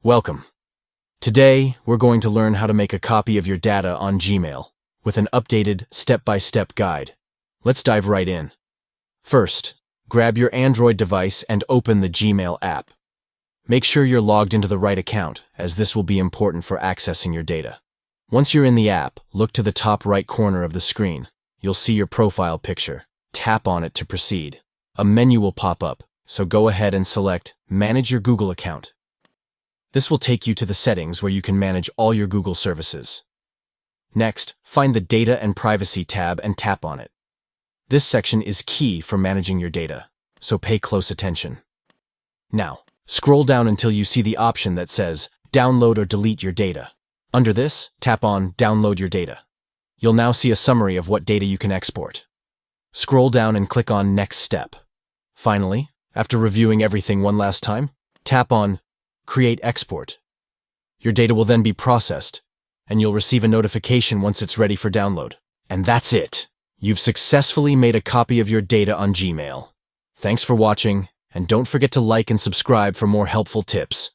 Welcome. Today, we're going to learn how to make a copy of your data on Gmail with an updated step-by-step guide. Let's dive right in. First, grab your Android device and open the Gmail app. Make sure you're logged into the right account, as this will be important for accessing your data. Once you're in the app, look to the top right corner of the screen. You'll see your profile picture. Tap on it to proceed. A menu will pop up, so go ahead and select Manage Your Google Account. This will take you to the settings where you can manage all your Google services. Next, find the Data and Privacy tab and tap on it. This section is key for managing your data, so pay close attention. Now, scroll down until you see the option that says Download or Delete Your Data. Under this, tap on Download Your Data. You'll now see a summary of what data you can export. Scroll down and click on Next Step. Finally, after reviewing everything one last time, tap on Create Export. Your data will then be processed, and you'll receive a notification once it's ready for download. And that's it! You've successfully made a copy of your data on Gmail. Thanks for watching, and don't forget to like and subscribe for more helpful tips.